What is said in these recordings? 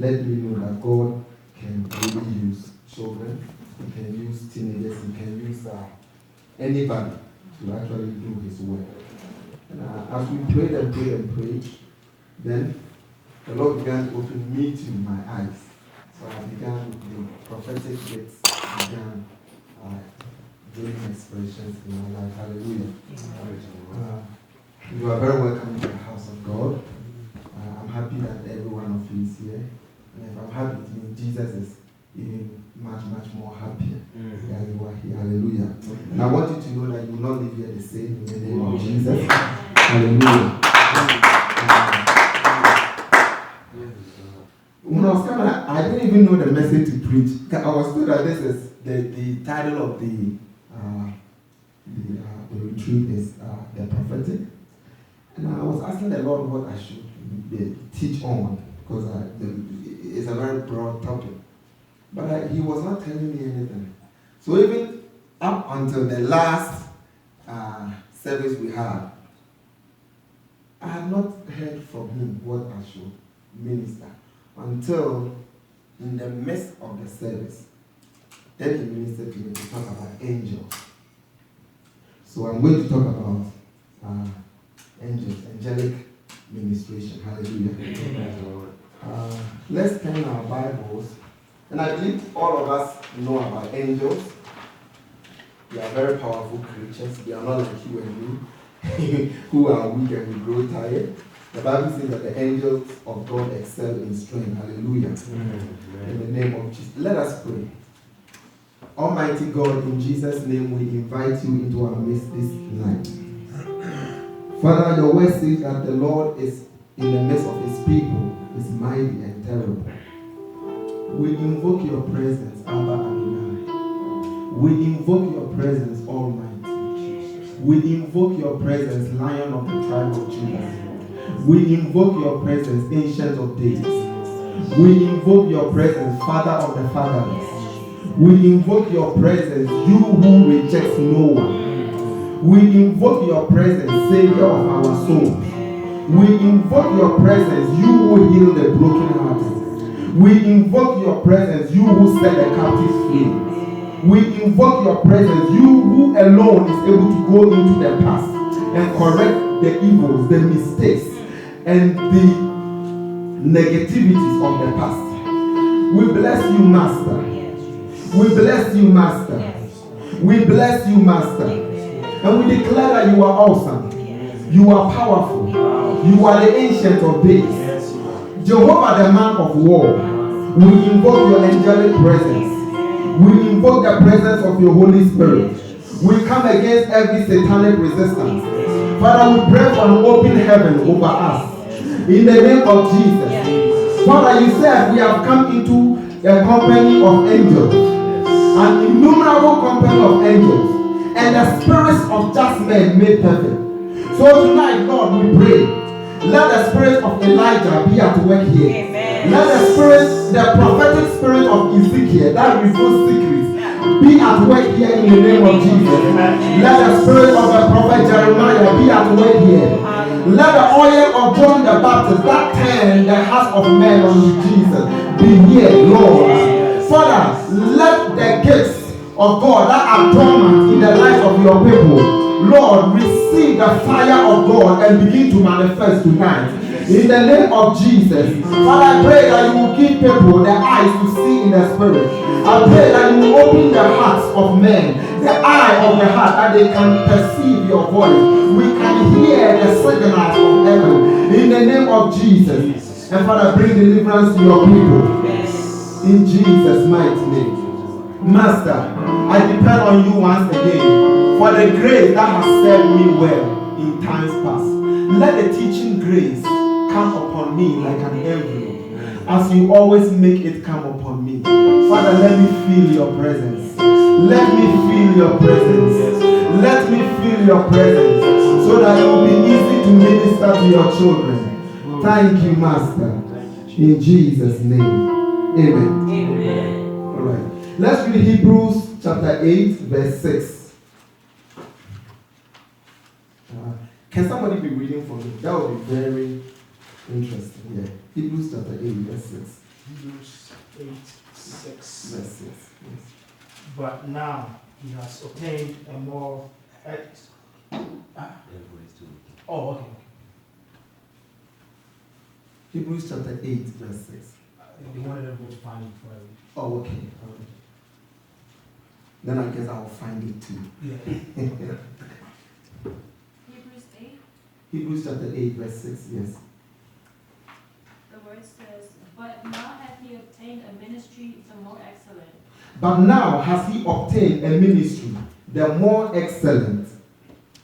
let me know that God can really use children, He can use teenagers, He can use anybody to actually do His work. And as we prayed and prayed and prayed, then the Lord began to open me to my eyes. So I began the prophetic gifts, began doing expressions in my life. Hallelujah. You are very welcome to the house of God. I'm happy that every one of you is here. And if I'm happy, it means Jesus is even much, much more happier than you are here. Hallelujah. And I want you to know that you will not live here the same in the name of Jesus. Hallelujah. When I was coming, I didn't even know the message to preach. I was told that this is the title of the retreat is the prophetic. And I was asking the Lord what I should teach on, because it's a very broad topic. But He was not telling me anything. So even up until the last service we had, I had not heard from Him what I should minister until in the midst of the service. Then He ministered to me to talk about angels. So I'm going to talk about angels, angelic ministration. Hallelujah. Let's turn our Bibles. And I believe all of us know about angels. They are very powerful creatures. They are not like you and me, who are weak and we grow tired. The Bible says that the angels of God excel in strength. Hallelujah. In the name of Jesus. Let us pray. Almighty God, in Jesus' name, we invite you into our midst this night. Father, your word says that the Lord is in the midst of His people, is mighty and terrible. We invoke your presence, Abba Adonai. We invoke your presence, Almighty. We invoke your presence, Lion of the tribe of Judah. We invoke your presence, Ancient of Days. We invoke your presence, Father of the fatherless. We invoke your presence, you who rejects no one. We invoke your presence, Savior of our souls. We invoke your presence, you who heal the brokenhearted. We invoke your presence, you who set the captives free. We invoke your presence, you who alone is able to go into the past and correct the evils, the mistakes, and the negativities of the past. We bless you, Master. We bless you, Master. We bless you, Master. And we declare that you are awesome. You are powerful. You are the Ancient of Days. Jehovah, the man of war. We invoke your angelic presence. We invoke the presence of your Holy Spirit. We come against every satanic resistance. Father, we pray for an open heaven over us. In the name of Jesus. Father, you said we have come into a company of angels. An innumerable company of angels. And the spirits of just men made perfect. So tonight, Lord, we pray. Let the spirit of Elijah be at work here. Amen. Let the prophetic spirit of Ezekiel that reveals secrets be at work here in the name of Jesus. Let the spirit of the prophet Jeremiah be at work here. Let the oil of John the Baptist that turned the hearts of men unto Jesus be here, Lord. Father, let the gifts of God that are dormant in the lives of your people, Lord, receive the fire of God and begin to manifest tonight. In the name of Jesus. Father, I pray that you will give people the eyes to see in the spirit. I pray that you will open the hearts of men, the eye of the heart, that they can perceive your voice. We can hear the signals of heaven. In the name of Jesus. And Father, bring deliverance to your people. In Jesus' mighty name. Master, I depend on you once again for the grace that has served me well in times past. Let the teaching grace come upon me like an envelope, as you always make it come upon me. Father, let me feel your presence. Let me feel your presence. Let me feel your presence, so that it will be easy to minister to your children. Thank you, Master. In Jesus' name. Amen. Amen. All right. Let's read Hebrews chapter 8, verse 6. Can somebody be reading for me? That would be very interesting. Yeah. Hebrews chapter 8, verse 6. Hebrews 8:6. Verse 6. Yes. But now he has obtained a more. Oh, okay. Hebrews chapter 8, verse 6. They wanted them to find it for you. Oh, okay. Then I guess I'll find it too. Yeah. Hebrews 8, Hebrews chapter 8, verse 6, yes. the word says, but now hath he obtained a ministry the more excellent. But now has he obtained a ministry, the more excellent.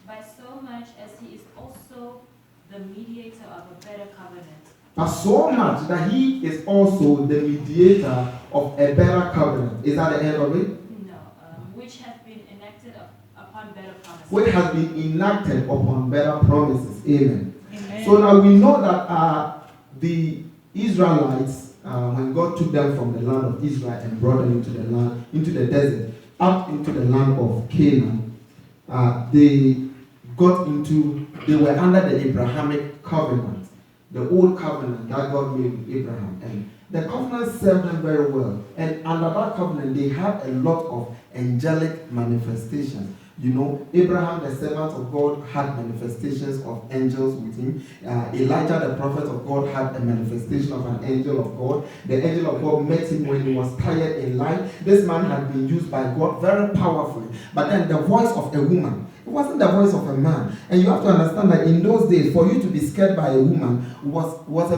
By so much as he is also the mediator of a better covenant. But so much that he is also the mediator of a better covenant. Is that the end of it? No, which hath been enacted upon better promises. Which has been enacted upon better promises. Amen. Amen. So now we know that the Israelites, when God took them from the land of Israel and brought them into the land, into the desert, up into the land of Canaan, they were under the Abrahamic covenant. The old covenant that God made with Abraham. And the covenant served them very well. And under that covenant, they had a lot of angelic manifestations. You know, Abraham, the servant of God, had manifestations of angels with him. Elijah, the prophet of God, had a manifestation of an angel of God. The angel of God met him when he was tired in life. This man had been used by God very powerfully. But then the voice of a woman, it wasn't the voice of a man. And you have to understand that in those days, for you to be scared by a woman was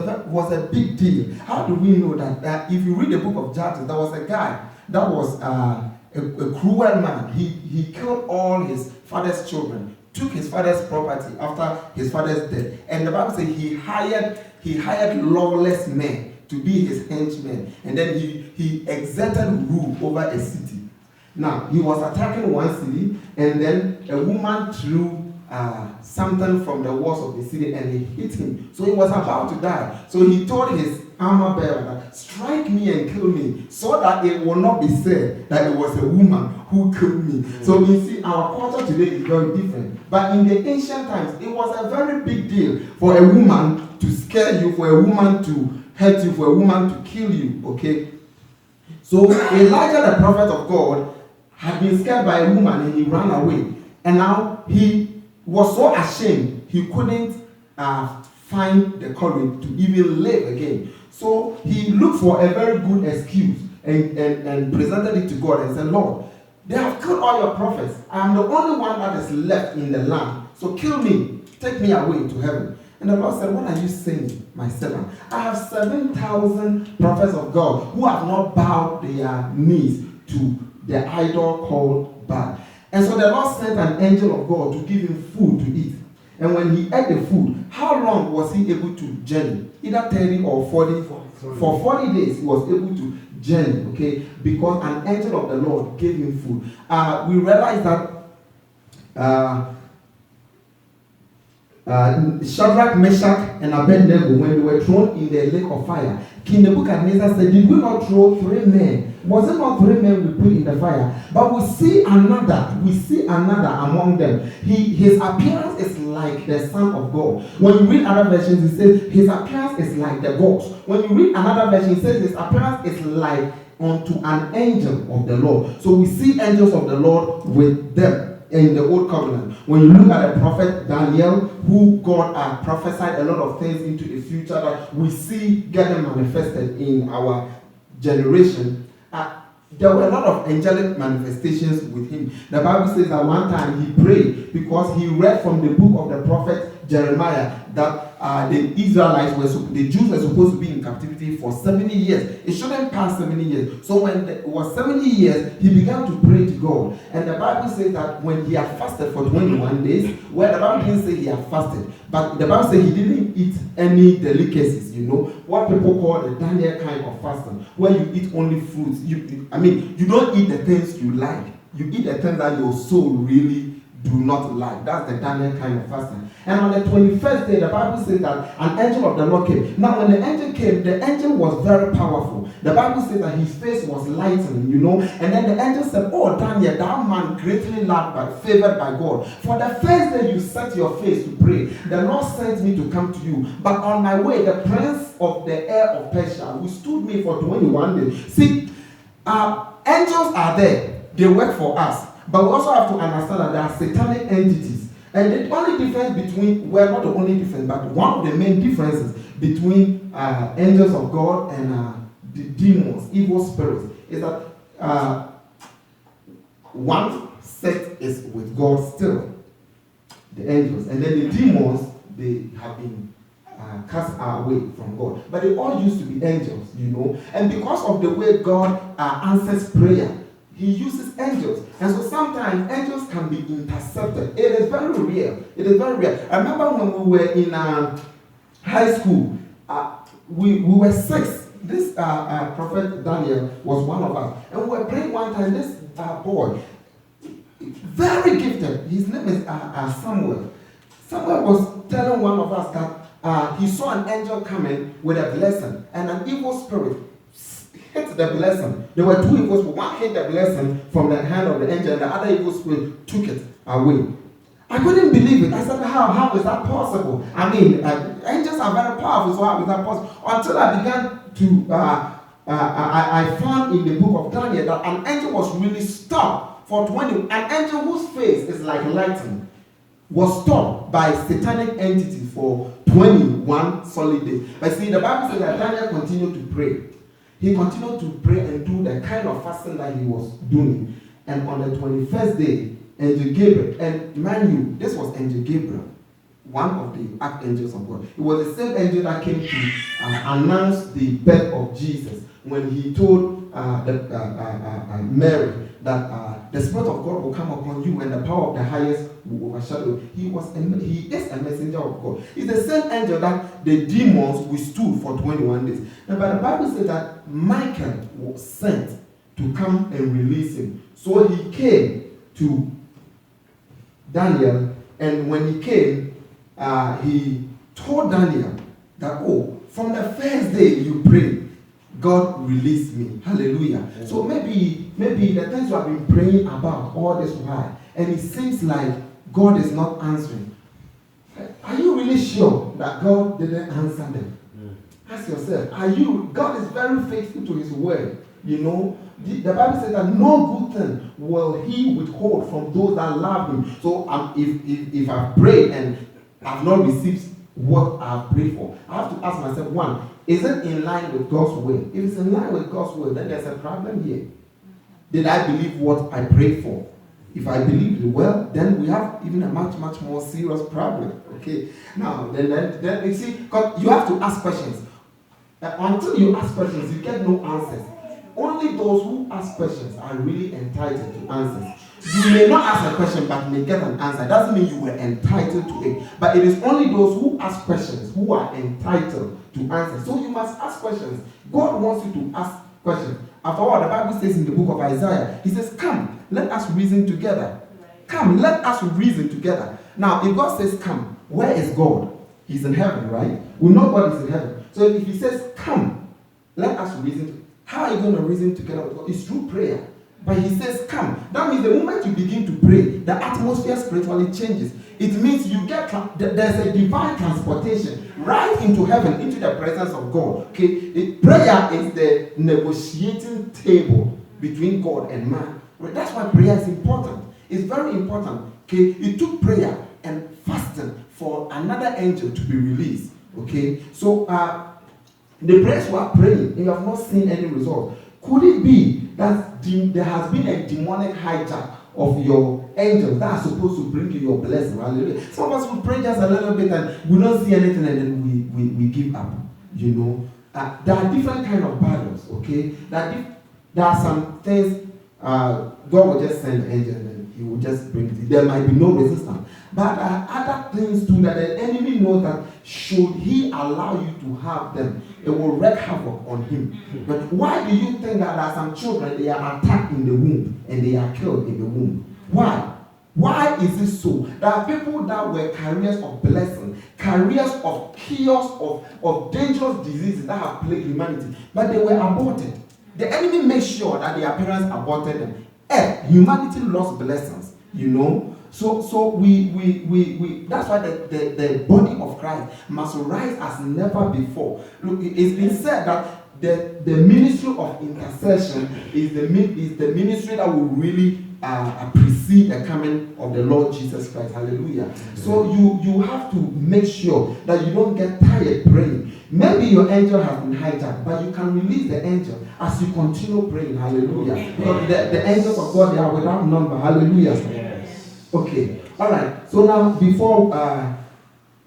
a big deal. How do we know that? If you read the book of Judges, there was a guy that was a cruel man. He killed all his father's children, took his father's property after his father's death. And the Bible says he hired lawless men to be his henchmen. And then he exerted rule over a city. Now, he was attacking one city, and then a woman threw something from the walls of the city, and he hit him. So he was about to die. So he told his armor bearer that, strike me and kill me, so that it will not be said that it was a woman who killed me. So you see, our culture today is very different. But in the ancient times, it was a very big deal for a woman to scare you, for a woman to hurt you, for a woman to kill you, okay? So Elijah, the prophet of God, had been scared by a woman and he ran away. And now he was so ashamed he couldn't find the courage to even live again. So he looked for a very good excuse and presented it to God and said, Lord, they have killed all your prophets. I am the only one that is left in the land. So kill me. Take me away to heaven. And the Lord said, what are you saying, my servant? I have 7,000 prophets of God who have not bowed their knees to the idol called Baal. And so the Lord sent an angel of God to give him food to eat. And when he ate the food, how long was he able to journey? Either 30 or 40. For 40 days, he was able to journey, okay? Because an angel of the Lord gave him food. We realize that Shadrach, Meshach, and Abednego, when they were thrown in the lake of fire, King Nebuchadnezzar said, did we not throw 3 men? Was it not 3 men we put in the fire? But we see another among them. His appearance is like the Son of God. When you read other versions, it says his appearance is like the gods. When you read another version, it says his appearance is like unto an angel of the Lord. So we see angels of the Lord with them in the old covenant. When you look at the prophet Daniel, who God prophesied a lot of things into the future that we see getting manifested in our generation, there were a lot of angelic manifestations with him. The Bible says that one time he prayed because he read from the book of the prophet Jeremiah that the Jews were supposed to be in captivity for 70 years. It shouldn't pass 70 years. So when it was 70 years, he began to pray to God. And the Bible says that when he had fasted for 21 days, well, the Bible didn't say he had fasted, but the Bible says he didn't eat any delicacies, you know, what people call the Daniel kind of fasting, where you eat only fruits. You don't eat the things you like. You eat the things that your soul really do not lie. That's the Daniel kind of fasting. And on the 21st day, the Bible says that an angel of the Lord came. Now, when the angel came, the angel was very powerful. The Bible says that his face was lightened, you know. And then the angel said, "Oh, Daniel, thou man greatly loved, favored by God. For the first day you set your face to pray, the Lord sent me to come to you. But on my way, the prince of the air of Persia withstood me for 21 days." See, angels are there. They work for us. But we also have to understand that there are satanic entities. And the only difference between, well, not the only difference, but one of the main differences between angels of God and the demons, evil spirits, is that one set is with God still, the angels. And then the demons, they have been cast away from God. But they all used to be angels, you know. And because of the way God answers prayer, he uses angels. And so sometimes angels can be intercepted. It is very real. It is very real. I remember when we were in high school, we were 6. This prophet Daniel was one of us. And we were praying one time. This boy, very gifted. His name is Samuel. Samuel was telling one of us that he saw an angel coming with a blessing, and an evil spirit hit the blessing. There were 2 evil spirits. One hit the blessing from the hand of the angel, and the other evil spirit took it away. I couldn't believe it. I said, how is that possible? I mean, angels are very powerful, so how is that possible? Until I began to, I found in the book of Daniel that an angel was really stopped for 20. An angel whose face is like lightning was stopped by satanic entity for 21 solid days. But see, the Bible says that Daniel continued to pray. He continued to pray and do the kind of fasting that he was doing. And on the 21st day, Angel Gabriel, and mind you, this was Angel Gabriel, one of the archangels of God. It was the same angel that came to announce the birth of Jesus when he told Mary that the Spirit of God will come upon you and the power of the highest will overshadow. He is a messenger of God. It's the same angel that the demons withstood for 21 days. And but the Bible says that Michael was sent to come and release him. So he came to Daniel, and when he came, he told Daniel that, oh, from the first day you prayed, God released me. Hallelujah. Mm-hmm. So maybe the things you have been praying about all this while, and it seems like God is not answering. Are you really sure that God didn't answer them? Ask yourself, God is very faithful to his word. You know, the Bible says that no good thing will he withhold from those that love him. So if I've prayed and I've not received what I've prayed for, I have to ask myself, one, is it in line with God's will? If it's in line with God's will, then there's a problem here. Did I believe what I prayed for? If I believed it well, then we have even a much, much more serious problem. Okay. Now, then you see, because you have to ask questions. Until you ask questions, you get no answers. Only those who ask questions are really entitled to answers. You may not ask a question but may get an answer. It doesn't mean you were entitled to it. But it is only those who ask questions who are entitled to answers. So you must ask questions. God wants you to ask questions. After all, the Bible says in the book of Isaiah, he says, come, let us reason together. Come, let us reason together. Now, if God says come, where is God? He's in heaven, right? We know God is in heaven. So if he says come, let us reason together. How are you going to reason together with God? It's through prayer. But he says, come. That means the moment you begin to pray, the atmosphere spiritually changes. It means you get, there's a divine transportation right into heaven, into the presence of God. Okay? Prayer is the negotiating table between God and man. That's why prayer is important. It's very important. Okay? It took prayer and fasting for another angel to be released. Okay? So, the prayers you are praying, you have not seen any result. Could it be that there has been a demonic hijack of your angels that are supposed to bring you your blessing? Hallelujah. Some of us will pray just a little bit and we don't see anything and then we give up. You know, there are different kind of battles. Okay, there are some things God will just send an angel and then he will just bring it. There might be no resistance. But other things too that the enemy knows that should he allow you to have them, it will wreak havoc on him. But why do you think that there are some children, they are attacked in the womb and they are killed in the womb? Why? Why is it so? There are people that were carriers of blessing, carriers of chaos, of dangerous diseases that have plagued humanity, but they were aborted. The enemy made sure that their parents aborted them. Humanity lost blessings, you know. So we that's why the body of Christ must rise as never before. Look, it's been said that the ministry of intercession is the ministry that will really precede the coming of the Lord Jesus Christ. Hallelujah. So you have to make sure that you don't get tired praying. Maybe your angel has been hijacked, but you can release the angel as you continue praying. Hallelujah. Because the angels of God, they are without number. Hallelujah. Yes. Okay. All right. So now, before I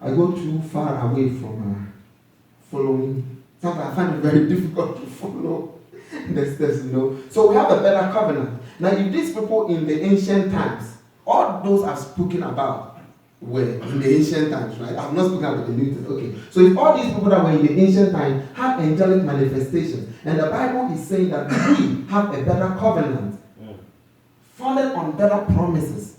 go too far away from following, sometimes I find it very difficult to follow the steps, you know. So we have a better covenant. Now, if these people in the ancient times, all those I've spoken about were in the ancient times, right? I'm not speaking about the New Testament. Okay. So if all these people that were in the ancient times have angelic manifestations, and the Bible is saying that we have a better covenant, founded on better promises.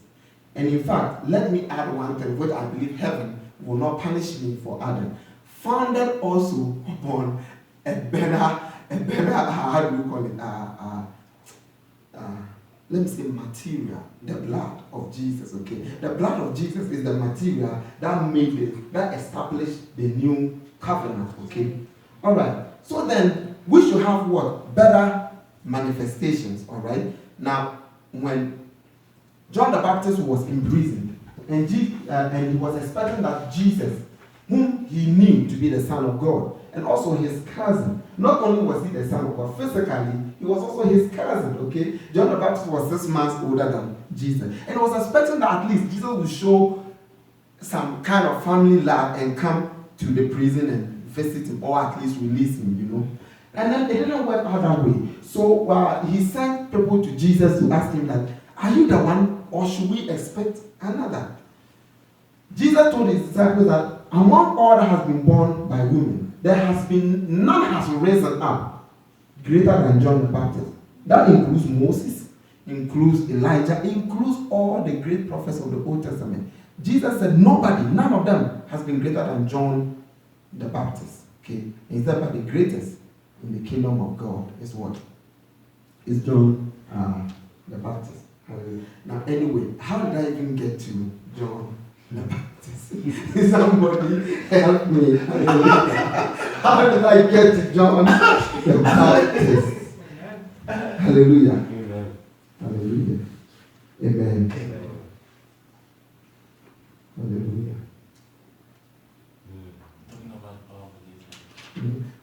And in fact, let me add one thing, which I believe heaven will not punish me for adding. Founded also upon a better, how do you call it? Let me say material, the blood of Jesus, okay? The blood of Jesus is the material that established the new covenant, okay? All right. So then, we should have what? Better manifestations, all right? Now, when John the Baptist was imprisoned, and he was expecting that Jesus, whom he knew to be the Son of God, and also his cousin. Not only was he the Son of God physically, he was also his cousin, okay? John the Baptist was 6 months older than Jesus. And he was expecting that at least Jesus would show some kind of family love and come to the prison and visit him, or at least release him, you know? And then it didn't work out that way. So he sent people to Jesus to ask him that, are you the one, or should we expect another? Jesus told his disciples that among all that has been born by women, none has risen up greater than John the Baptist. That includes Moses, includes Elijah, includes all the great prophets of the Old Testament. Jesus said none of them has been greater than John the Baptist. Okay? Instead, but the greatest in the kingdom of God is what? Is John the Baptist. Now, anyway, how did I even get to John the Baptist? Somebody help me. How did I get to John the Baptist? Hallelujah. Amen. Hallelujah. Amen. Amen. Hallelujah.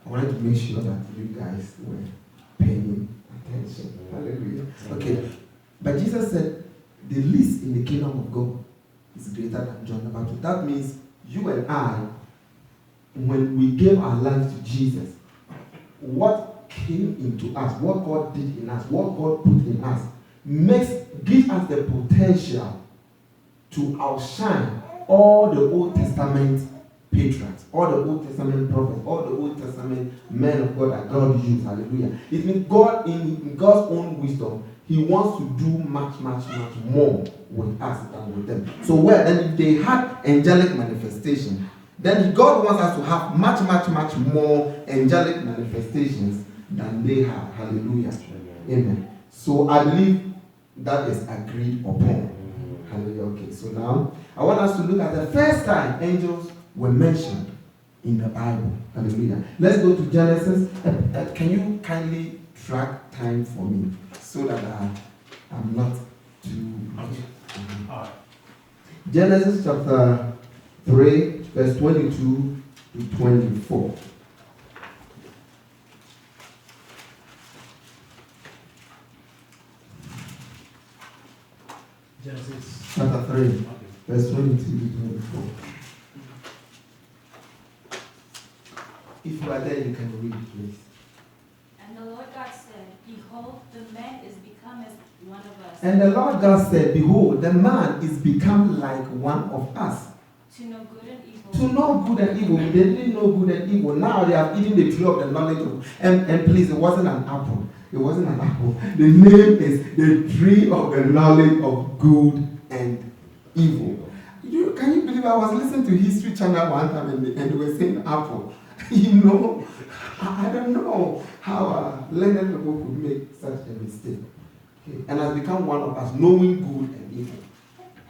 I wanted to make sure that you guys were paying attention. Hallelujah. Okay. But Jesus said, the least in the kingdom of God is greater than John the Baptist. That means you and I, when we gave our lives to Jesus, what came into us, what God did in us, what God put in us, gives us the potential to outshine all the Old Testament patriarchs, all the Old Testament prophets, all the Old Testament men of God that God used. Hallelujah. It means God, in God's own wisdom, He wants to do much, much, much more with us than with them. So then if they had angelic manifestation, then God wants us to have much, much, much more angelic manifestations than they have. Hallelujah. Amen. So I believe that is agreed upon. Hallelujah. Okay, so now I want us to look at the first time angels were mentioned in the Bible. Hallelujah. Let's go to Genesis. Can you kindly track time for me so that I'm not too much? All right. Genesis chapter 3, verse 22 to 24. Genesis Chapter 3, okay. verse 22 to 24. If you are there, you can read, please. And the Lord God said, behold, the man is become as one of us. And the Lord God said, behold, the man is become like one of us. To know good and evil. To know good and evil. They didn't know good and evil. Now they have eaten the tree of the knowledge of. And please, it wasn't an apple. It wasn't an apple. The name is the tree of the knowledge of good and evil. Can you believe I was listening to History Channel one time and they were saying apple? I don't know how learned people could make such a mistake. Okay. And has become one of us, knowing good and evil.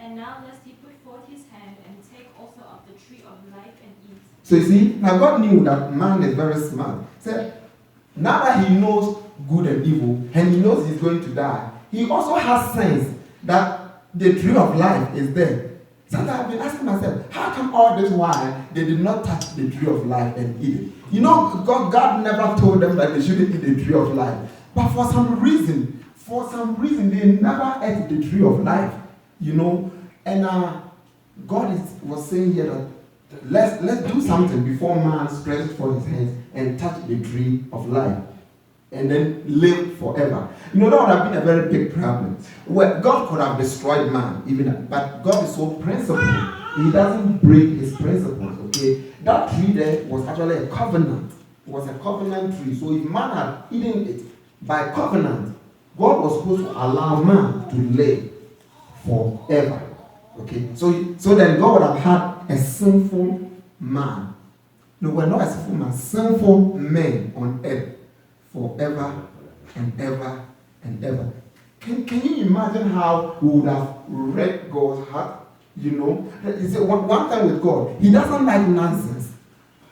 And now lest he put forth his hand and take also of the tree of life and eat. So you see, now God knew that man is very smart. So now that he knows good and evil, and he knows he's going to die, he also has sense that the tree of life is there. Sometimes I've been asking myself, how come all this while they did not touch the tree of life and eat it? God never told them that they shouldn't eat the tree of life. But for some reason, they never ate the tree of life. And God was saying here that let's do something before man stretches forth his hands and touch the tree of life and then live forever. That would have been a very big problem. Well, God could have destroyed man, but God is so principled. He doesn't break his principles, okay? That tree there was actually a covenant. It was a covenant tree. So if man had eaten it by covenant, God was supposed to allow man to live forever. Okay? So then God would have had a sinful man. No, we're not a sinful man, sinful men on earth forever and ever and ever. Can you imagine how we would have read God's heart? You see, one thing with God, he doesn't like nonsense.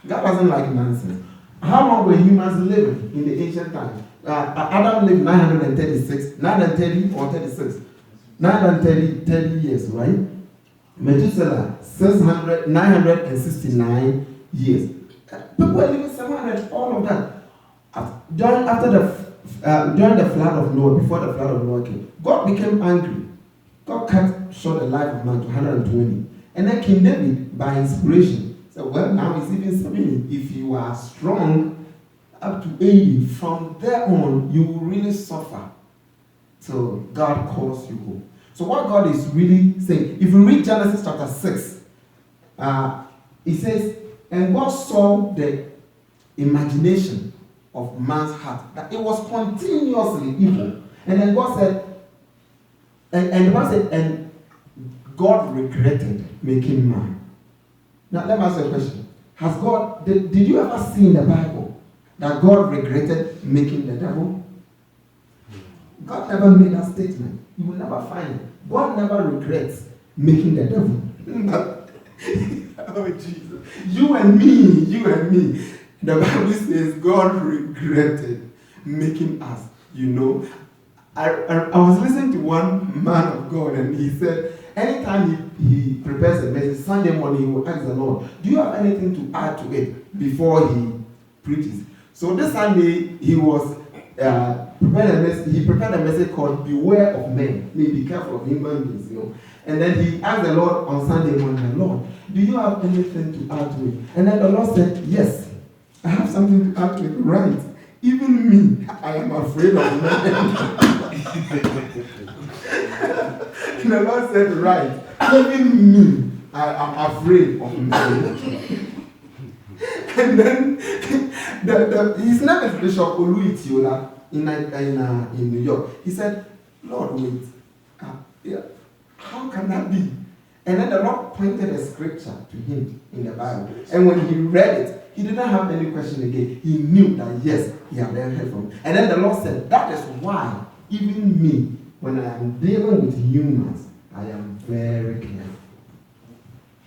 God doesn't like nonsense. How long were humans living in the ancient times? Adam lived 930 years, right? Methuselah, 969 years. People were living 700, all of that. During the flood of Noah, before the flood of Noah came, God became angry. God cut short the life of man to 120. And then King David, by inspiration, said, well, now it's even 70. If you are strong, up to 80, from there on, you will really suffer. So God calls you home. So what God is really saying, if you read Genesis chapter 6, it says, and God saw the imagination of man's heart, that it was continuously evil. And then God said, and the Bible said, and God regretted making man. Now let me ask you a question. Did you ever see in the Bible that God regretted making the devil? God never made that statement. You will never find it. God never regrets making the devil. Oh Jesus. You and me. The Bible says God regretted making us. I was listening to one man of God and he said, anytime he prepares a message, Sunday morning he will ask the Lord, do you have anything to add to it before he preaches? So this Sunday he was prepared a message called Beware of Men. Be careful of human beings, And then he asked the Lord on Sunday morning, Lord, do you have anything to add to it? And then the Lord said, yes, I have something to add to it. Right. Even me, I am afraid of men. The Lord said, right. Even me, I am afraid of men. And then his name is Bishop Olu Itiola in New York. He said, Lord, wait. How can that be? And then the Lord pointed a scripture to him in the Bible. And when he read it, he didn't have any question again. He knew that yes, he had heard from him. And then the Lord said, that is why even me, when I am dealing with humans, I am very careful.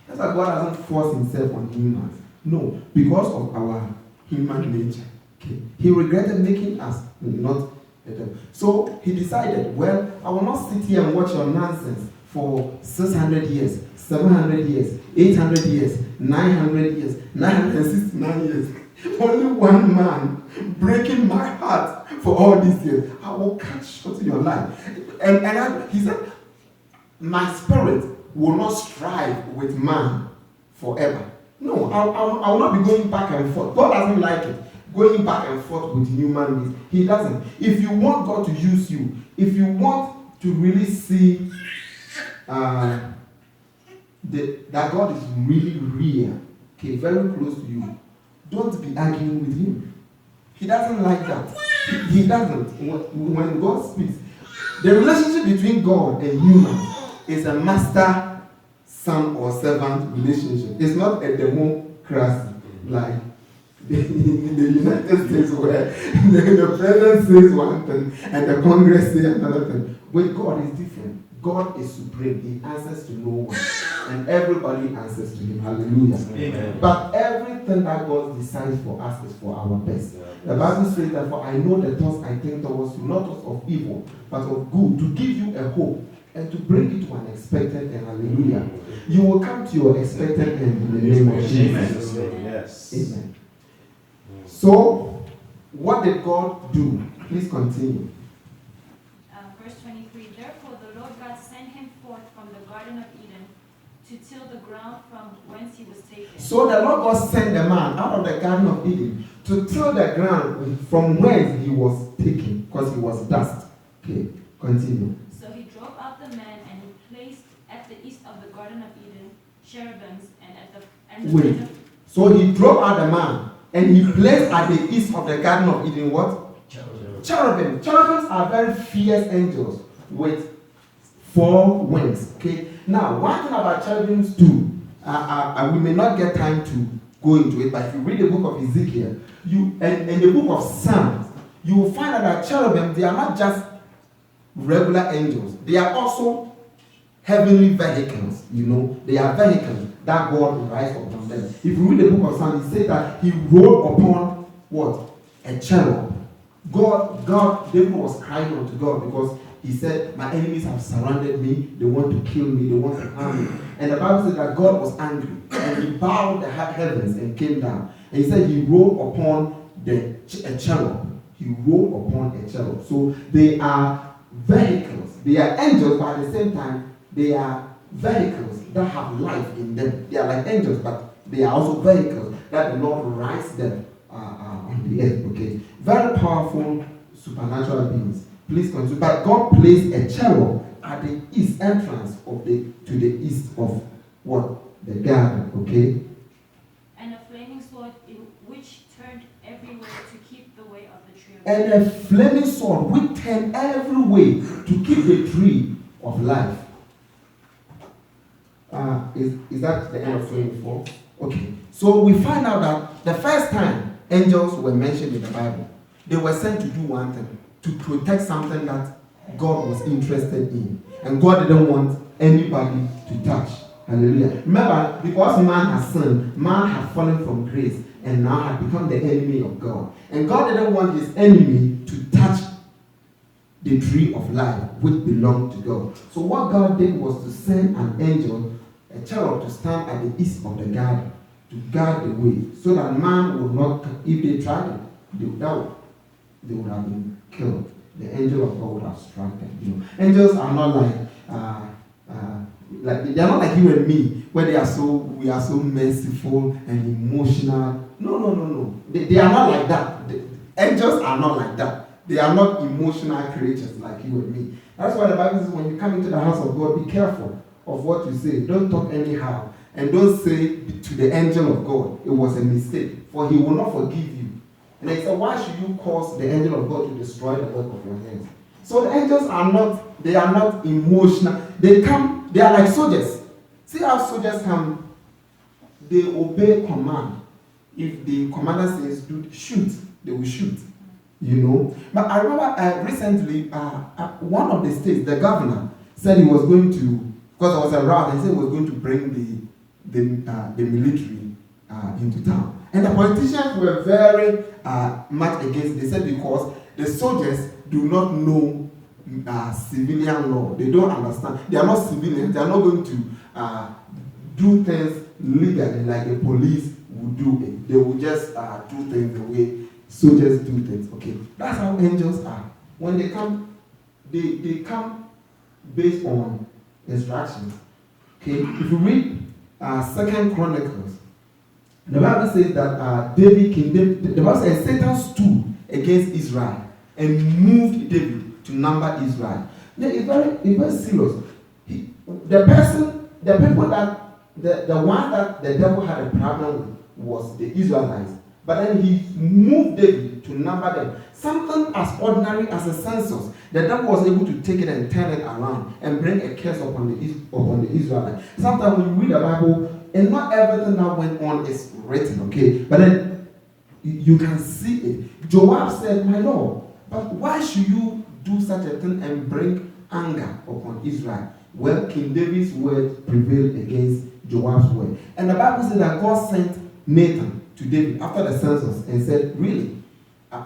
That's why God doesn't force himself on humans. No, because of our human nature. Okay. He regretted making us, not the devil. So he decided, well, I will not sit here and watch your nonsense for 600 years, 700 years, 800 years, 900 years, 969 years. Only one man breaking my heart for all these years. I will cut short your life. He said, my spirit will not strive with man forever. No, I will not be going back and forth. God doesn't like it. Going back and forth with human beings. He doesn't. If you want God to use you, if you want to really see that God is really real, okay, very close to you, don't be arguing with him. He doesn't like that. He doesn't. When God speaks, the relationship between God and humans is a master son or servant relationship. It's not a democracy like in the United States where the president says one thing and the Congress says another thing. With God is different. God is supreme. He answers to no one. And everybody answers to him. Hallelujah. Amen. But everything that God decides for us is for our best. The Bible says that, for I know the thoughts I think towards you, not thoughts of evil, but of good, to give you a hope and to bring you to an expected end. Hallelujah. You will come to your expected end in the name of Jesus. Amen. Yes. Amen. So, what did God do? Please continue. Verse 23, therefore the Lord God sent him forth from the Garden of Eden to till the ground from whence he was taken. So the Lord God sent the man out of the Garden of Eden to till the ground from whence he was taken, because he was dust. Okay, continue. So he drove out the man, and he placed at the east of the Garden of Eden cherubims, and at the Wait. end of So he drove out the man, and he placed at the east of the Garden of Eden what? Cherubim. Cherubims are very fierce angels with 4 wings. Okay. Now, one thing about cherubims too, we may not get time to go into it, but if you read the book of Ezekiel, and the book of Psalms, you will find out that cherubim, they are not just regular angels. They are also heavenly vehicles. You know, they are vehicles that God rides upon them. If you read the book of Psalms, it says that he rode upon what? A cherub. David was crying unto God because he said, my enemies have surrounded me, they want to kill me, they want to harm me. And the Bible says that God was angry, and he bowed the heavens and came down. And he said he rode upon a cherub. He rode upon a cherub. So they are vehicles. They are angels, but at the same time, they are vehicles that have life in them. They are like angels, but they are also vehicles that the Lord rides them on the earth. Okay, very powerful supernatural beings. Please continue. But God placed a cherub at the east entrance to the east of what? The garden. Okay. and a flaming sword which turned everywhere to keep the way of the tree of And a flaming sword which turned every way to keep the tree of life. Is that the end of 24? Okay. So we find out that the first time angels were mentioned in the Bible, they were sent to do one thing, to protect something that God was interested in. And God didn't want anybody to touch. Hallelujah. Remember, because man has sinned, man had fallen from grace and now had become the enemy of God. And God didn't want his enemy to touch the tree of life which belonged to God. So what God did was to send an angel, a cherub, to stand at the east of the garden to guard the way, so that man would not, if they tried it, they would have been killed. The angel of God would have struck them. You know, angels are not like they are not like you and me, where we are so merciful and emotional. No. They are not like that. Angels are not like that. They are not emotional creatures like you and me. That's why the Bible says when you come into the house of God, be careful of what you say. Don't talk anyhow. And don't say to the angel of God, it was a mistake, for he will not forgive you. And they said, why should you cause the angel of God to destroy the work of your hands? So the angels are not emotional. They are like soldiers. See how soldiers come, they obey command. If the commander says, dude, shoot, they will shoot. You know. But I remember recently, one of the states, the governor, said he was going to, because there was a rout, he said he was going to bring the military into town. And the politicians were very much against it. They said because the soldiers do not know civilian law. They don't understand. They are not civilians. They are not going to do things legally like the police would do it. They will just do things the way soldiers do things. Okay, that's how angels are. When they come, they come based on instructions. Okay, if you read 2 Chronicles, the Bible says that the Bible says Satan stood against Israel and moved David to number Israel. It's very serious. The one that the devil had a problem with was the Israelites. But then he moved David to number them. Something as ordinary as a census. The devil was able to take it and turn it around and bring a curse upon the Israelites. Sometimes when you read the Bible, and not everything that went on is written, okay? But then you can see it. Joab said, my Lord, but why should you do such a thing and bring anger upon Israel? Well, King David's word prevailed against Joab's word. And the Bible says that God sent Nathan to David after the census and said, really,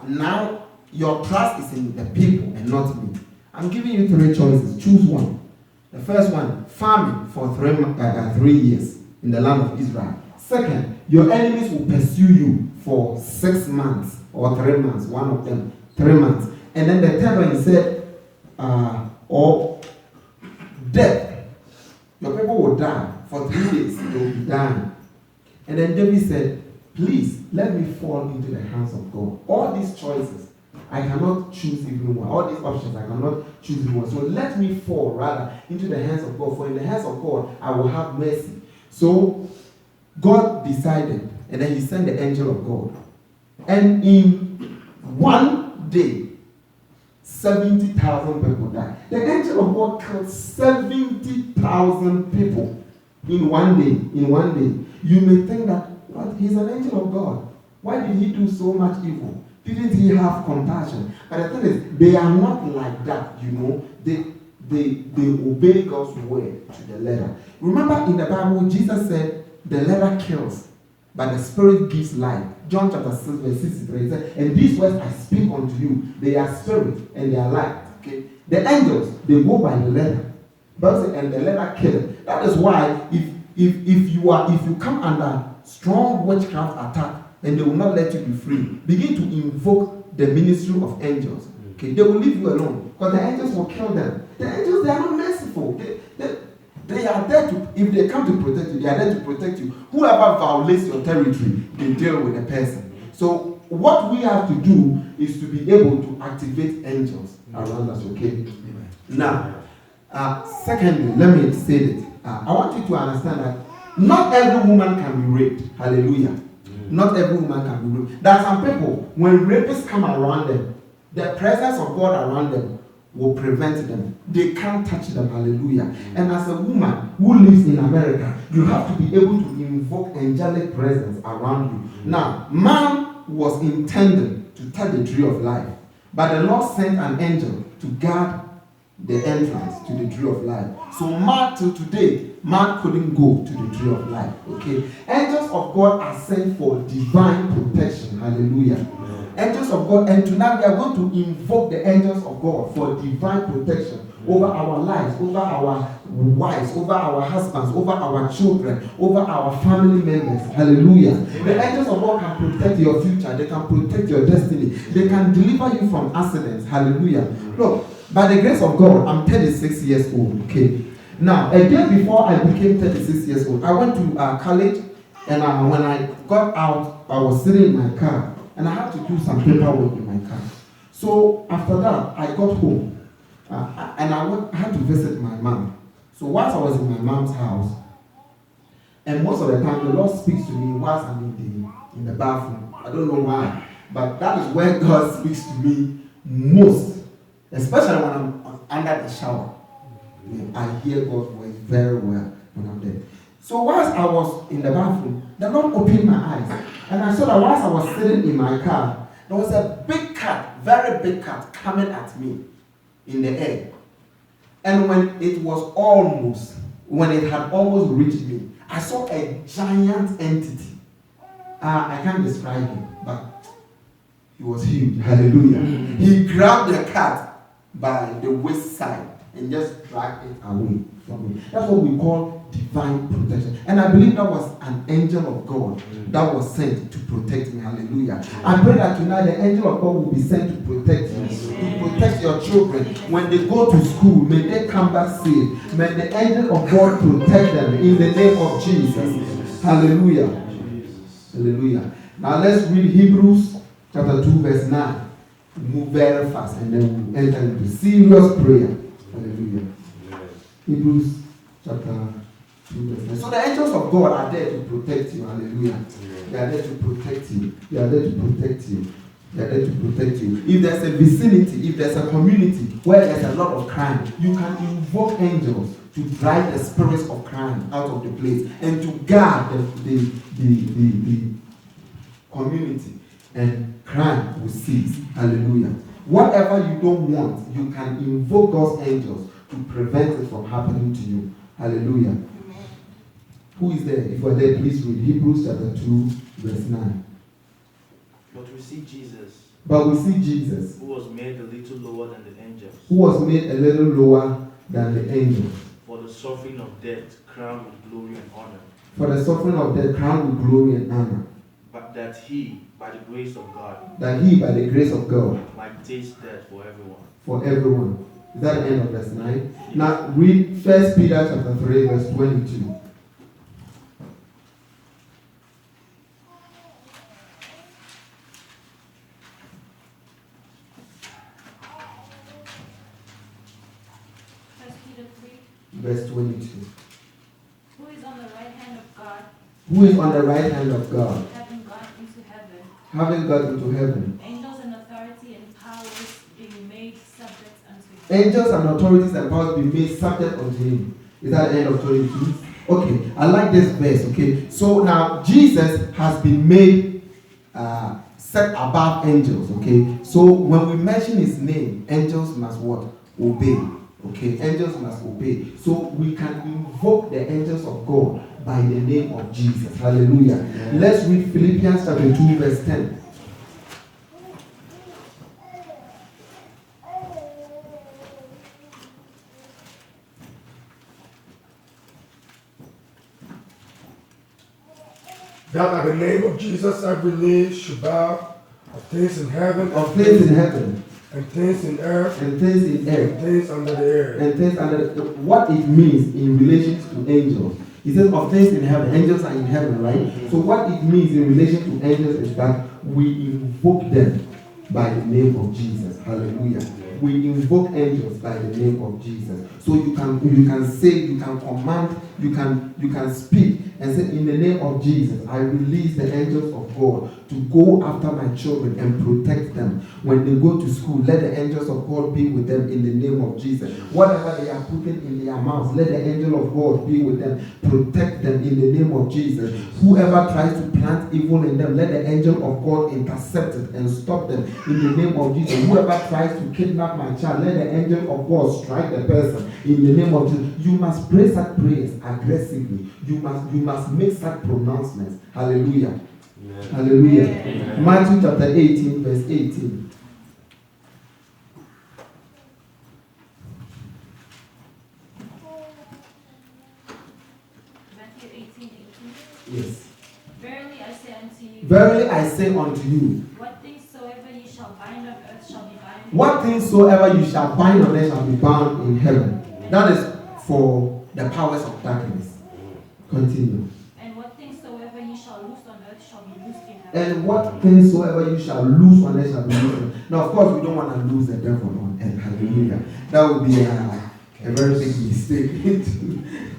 now your trust is in the people and not me. I'm giving you 3 choices. Choose one. The first one, farming for 3 years in the land of Israel. Second, your enemies will pursue you for 6 months or 3 months, one of them, 3 months. And then the third one, he said, or death. Your people will die for 3 days. They will be dying. And then David said, please let me fall into the hands of God. All these choices, I cannot choose even one. All these options, I cannot choose even one. So let me fall rather into the hands of God. For in the hands of God, I will have mercy. So God decided, and then he sent the angel of God. And in one day, 70,000 people died. The angel of God killed 70,000 people in one day. In one day. You may think that, what? He's an angel of God. Why did he do so much evil? Didn't he have compassion? But the thing is, they are not like that, you know. They obey God's word to the letter. Remember in the Bible, Jesus said, the letter kills, but the spirit gives life. John chapter 6, verse 63, he said, and these words I speak unto you, they are spirit and they are life. Okay? The angels, they go by the letter. And the letter kills. That is why if you come under strong witchcraft attack, and they will not let you be free, begin to invoke the ministry of angels. Okay? They will leave you alone. Because the angels will kill them. The angels, they are not merciful. They are there to, if they come to protect you, they are there to protect you. Whoever violates your territory, they deal with the person. So what we have to do is to be able to activate angels around us, okay? Now, secondly, let me say this. I want you to understand that not every woman can be raped. Hallelujah. Not every woman can be raped. There are some people, when rapists come around them, the presence of God around them will prevent them. They can't touch them. Hallelujah. And as a woman who lives in America, you have to be able to invoke angelic presence around you. Now, man was intended to touch the tree of life, but the Lord sent an angel to guard the entrance to the tree of life. So man, till today, man couldn't go to the tree of life. Okay? Angels of God are sent for divine protection. Hallelujah. Angels of God, and tonight we are going to invoke the angels of God for divine protection over our lives, over our wives, over our husbands, over our children, over our family members. Hallelujah. The angels of God can protect your future. They can protect your destiny. They can deliver you from accidents. Hallelujah. Look, by the grace of God, I'm 36 years old. Okay. Now, a day before I became 36 years old, I went to college, and when I got out, I was sitting in my car, and I had to do some paperwork in my car. So after that, I got home, and I had to visit my mom. So whilst I was in my mom's house, and most of the time the Lord speaks to me whilst I'm in the bathroom. I don't know why, but that is where God speaks to me most, especially when I'm under the shower. I hear God's voice very well when I'm there. So whilst I was in the bathroom, the Lord opened my eyes, and I saw that whilst I was sitting in my car, there was a big cat, very big cat, coming at me in the air. And when it had almost reached me, I saw a giant entity. I can't describe him, but he was huge. Hallelujah. He grabbed the cat by the waist side and just dragged it away from me. That's what we call divine protection. And I believe that was an angel of God that was sent to protect me. Hallelujah. I pray that tonight the angel of God will be sent to protect you, to protect your children. When they go to school, may they come back safe. May the angel of God protect them in the name of Jesus. Hallelujah. Hallelujah. Now let's read Hebrews chapter 2 verse 9. Move very fast and then we'll enter into serious prayer. Hallelujah. Hebrews chapter 2 verse 9. So the angels of God are there to protect you. Hallelujah. They are there to protect you. They are there to protect you. They are there to protect you. If there's a vicinity, if there's a community where there's a lot of crime, you can invoke angels to drive the spirits of crime out of the place and to guard the community, and crime will cease. Hallelujah. Whatever you don't want, you can invoke God's angels to prevent it from happening to you. Hallelujah. Who is there? If you are there, please read Hebrews chapter 2, verse 9. But we see Jesus, who was made a little lower than the angels, who was made a little lower than the angels, for the suffering of death, crowned with glory and honor. For the suffering of death, crowned with glory and honor. But that he, by the grace of God, That he, by the grace of God, might taste death for everyone. for everyone. Is that the end of verse 9? Now read 1 Peter chapter 3, verse 22. First Peter 3. Verse 22. Who is on the right hand of God, Who is on the right hand of God, having gone into heaven, having got into heaven. angels and authority and powers being made subject unto him. Angels and authorities and powers be made subject unto him. Is that the end of 22? Okay, I like this verse, okay? So now Jesus has been made set above angels, okay? So when we mention his name, angels must what? Obey. Okay, angels must obey. So we can invoke the angels of God by the name of Jesus. Hallelujah. Yeah. Let's read Philippians chapter 2, verse 10. That at the name of Jesus every knee should bow, of things in heaven, of things in heaven, and things in earth, and things in earth, and things under the air. And things under the, what it means in relation to angels. He says of things in heaven. Angels are in heaven, right? Mm-hmm. So what it means in relation to angels is that we invoke them by the name of Jesus. Hallelujah. We invoke angels by the name of Jesus. So you can say, you can command, you can speak and say, in the name of Jesus, I release the angels of God to go after my children and protect them. When they go to school, let the angels of God be with them in the name of Jesus. Whatever they are putting in their mouths, let the angel of God be with them. Protect them in the name of Jesus. Whoever tries to plant evil in them, let the angel of God intercept it and stop them in the name of Jesus. Whoever tries to kidnap my child, let the angel of God strike the person in the name of Jesus. You must pray such prayers aggressively. You must make such pronouncements. Hallelujah. Amen. Hallelujah. Amen. Matthew chapter 18, verse 18. Matthew 18:18. Yes. Verily I say unto you. Verily I say unto you. What things soever you shall bind on earth shall be bound. What things soever you shall bind on earth shall be bound in heaven. That is for the powers of darkness. Continue. And what things soever you shall loose on earth shall be loosed in heaven. And what things soever you shall loose on earth shall be loosed. Now, of course, we don't want to lose the devil on earth. Hallelujah. That would be a very big mistake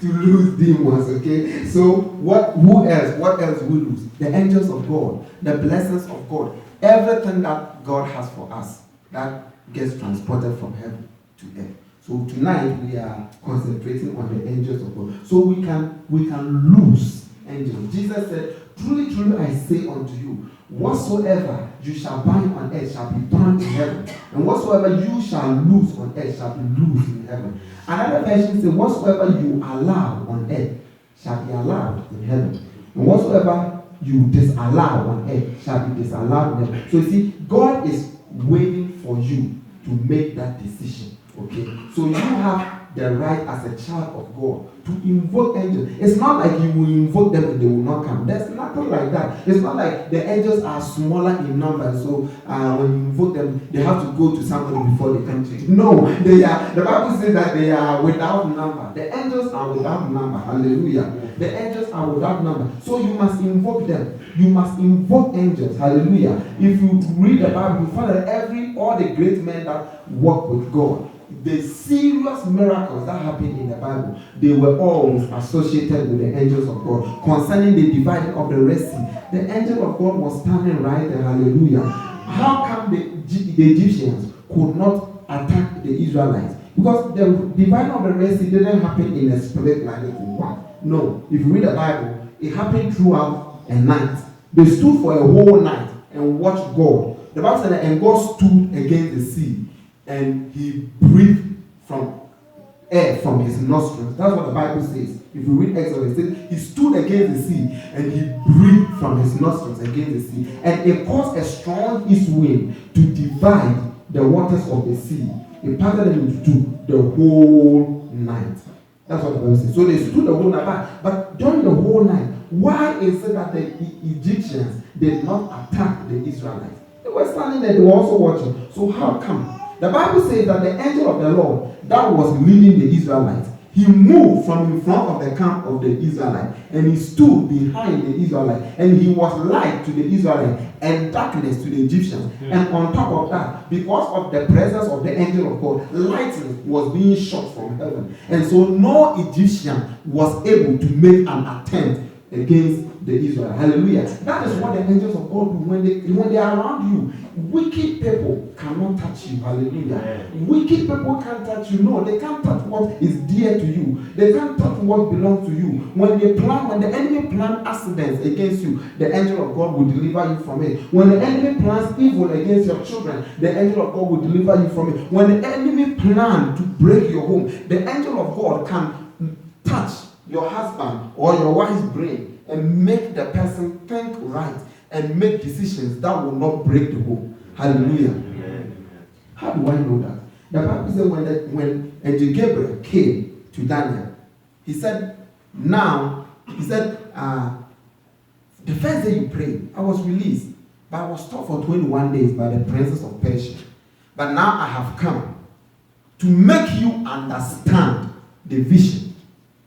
to lose demons. Okay. So who else? What else we lose? The angels of God, the blessings of God, everything that God has for us that gets transported from heaven to earth. So tonight we are concentrating on the angels of God. So we can lose angels. Jesus said, truly, truly I say unto you, whatsoever you shall bind on earth shall be bound in heaven. And whatsoever you shall loose on earth shall be loosed in heaven. Another version says, whatsoever you allow on earth shall be allowed in heaven. And whatsoever you disallow on earth shall be disallowed in heaven. So you see, God is waiting for you to make that decision. Okay, so you have the right as a child of God to invoke angels. It's not like you will invoke them and they will not come. There's nothing like that. It's not like the angels are smaller in number, so when you invoke them, they have to go to somebody before they come to you. No, they are. The Bible says that they are without number. The angels are without number. Hallelujah. The angels are without number. So you must invoke them. You must invoke angels. Hallelujah. If you read the Bible, you find that all the great men that walk with God, the serious miracles that happened in the Bible, they were always associated with the angels of God. Concerning the dividing of the Red Sea, the angel of God was standing right there. Hallelujah. How come the Egyptians could not attack the Israelites? Because the dividing of the Red Sea didn't happen in a split like one. No. If you read the Bible, it happened throughout a night. They stood for a whole night and watched God. The Bible said that, and God stood against the sea, and he breathed from air from his nostrils. That's what the Bible says. If you read Exodus, it says he stood against the sea and he breathed from his nostrils against the sea, and it caused a strong east wind to divide the waters of the sea. It parted them into two the whole night. That's what the Bible says. So they stood the whole night. But during the whole night, why is it that the Egyptians did not attack the Israelites? They were standing there, they were also watching. So how come? The Bible says that the angel of the Lord that was leading the Israelites, he moved from in front of the camp of the Israelites, and he stood behind the Israelites, and he was light to the Israelites and darkness to the Egyptians. And on top of that, because of the presence of the angel of God, lightning was being shot from heaven, and so no Egyptian was able to make an attempt against the Israel. Hallelujah. That is what the angels of God do when they are around you. Wicked people cannot touch you. Hallelujah. Wicked people can't touch you. No, they can't touch what is dear to you. They can't touch what belongs to you. When the enemy plans accidents against you, the angel of God will deliver you from it. When the enemy plans evil against your children, the angel of God will deliver you from it. When the enemy plans to break your home, the angel of God can touch your husband or your wife's brain and make the person think right and make decisions that will not break the home. Hallelujah. Amen. How do I know that? The Bible says when Angel Gabriel came to Daniel, he said, the first day you prayed, I was released, but I was stopped for 21 days by the princess of Persia. But now I have come to make you understand the vision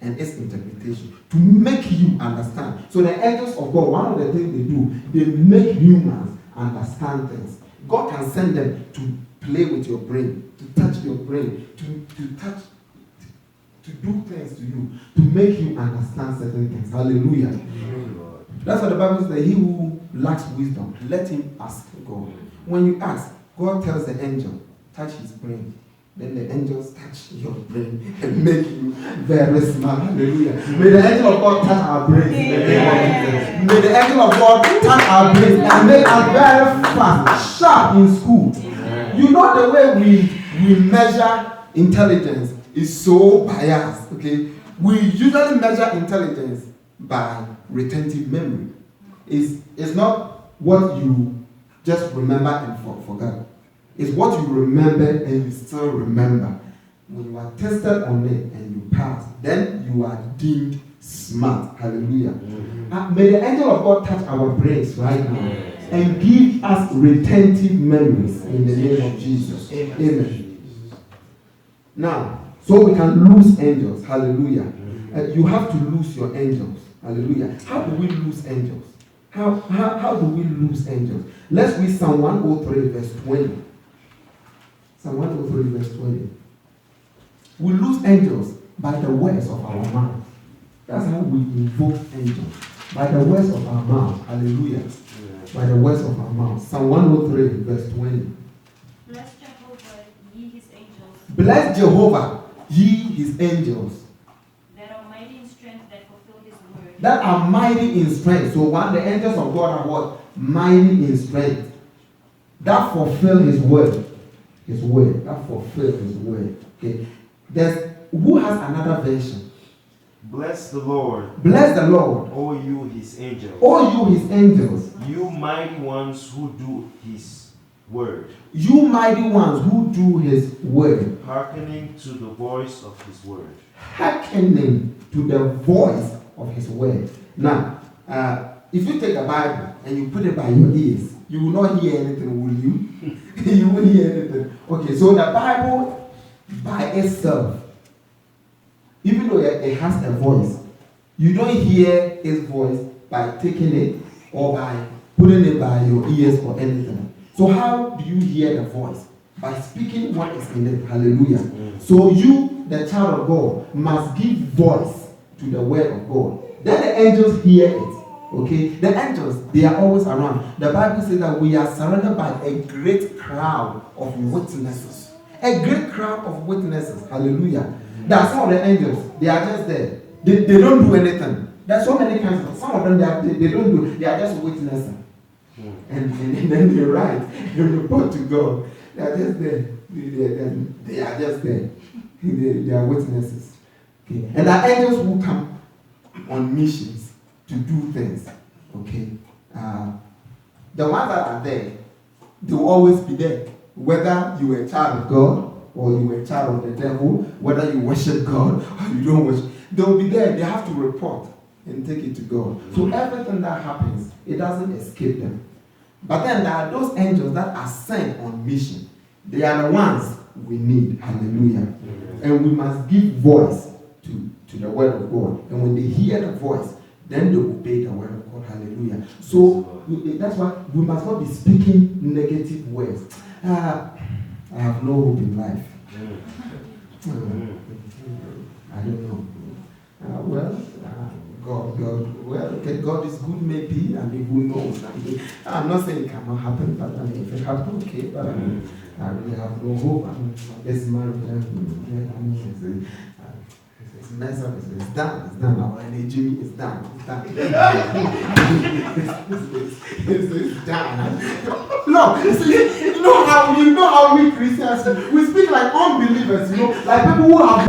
and its interpretation, to make you understand. So the angels of God, one of the things they do, they make humans understand things. God can send them to play with your brain, to touch your brain, to do things to you, to make you understand certain things. Hallelujah. Amen. That's what the Bible says. He who lacks wisdom, let him ask God. When you ask, God tells the angel, touch his brain. Then the angels touch your brain and make you very smart. Hallelujah. May the angel of God touch our brains in the name of Jesus. May the angel of God touch our brains and make us very fast, sharp in school. Amen. You know the way we measure intelligence is so biased. Okay, we usually measure intelligence by retentive memory. It's not what you just remember and forget. It's what you remember and you still remember. When you are tested on it and you pass, then you are deemed smart. Hallelujah. Mm-hmm. May the angel of God touch our brains right now and give us retentive memories in the name of Jesus. Amen. Now, so we can lose angels. Hallelujah. You have to lose your angels. Hallelujah. How do we lose angels? How do we lose angels? Let's read Psalm 103 verse 20. Psalm 103 verse 20. We lose angels by the words of our mouth. That's how we invoke angels. By the words of our mouth. Hallelujah. By the words of our mouth. Psalm 103 verse 20. Bless Jehovah, ye his angels. Bless Jehovah, ye his angels. That are mighty in strength, that fulfill his word. That are mighty in strength. So the angels of God are what? Mighty in strength. That fulfill his word. His word. That fulfill his word. Okay. Who has another version? Bless the Lord. Bless the Lord. O you his angels. O you his angels. You mighty ones who do his word. You mighty ones who do his word. Hearkening to the voice of his word. Hearkening to the voice of his word. Now, if you take the Bible and you put it by your ears, you will not hear anything, will you? You won't hear anything. Okay, so the Bible by itself, even though it has a voice, you don't hear its voice by taking it or by putting it by your ears or anything. So how do you hear the voice? by speaking what is in it. Hallelujah. So you, the child of God, must give voice to the word of God. Then the angels hear it. Okay? The angels, they are always around. The Bible says that we are surrounded by a great crowd of witnesses. A great crowd of witnesses. Hallelujah. There are some of the angels, they are just there. They don't do anything. There's so many kinds of, some of them they don't do, they are just witnessing. And then they write, they report to God. They are just there. They are just there. They are witnesses. Okay. And the angels will come on missions to do things. Okay. The ones that are there, they will always be there. Whether you are a child of God or you are a child of the devil, whether you worship God or you don't worship, they will be there. They have to report and take it to God. So everything that happens, it doesn't escape them. But then there are those angels that are sent on mission. They are the ones we need. Hallelujah. And we must give voice to the word of God. And when they hear the voice, then they obey the word of God. Hallelujah. So that's why we must not be speaking negative words. I have no hope in life. I don't know. God is good maybe, who knows? I'm not saying it cannot happen, but if it happens, okay, but I really have no hope. This marriage, it's messed up, it's done, our energy is done, it's done. No, you know how we Christians, we speak like unbelievers, like people who have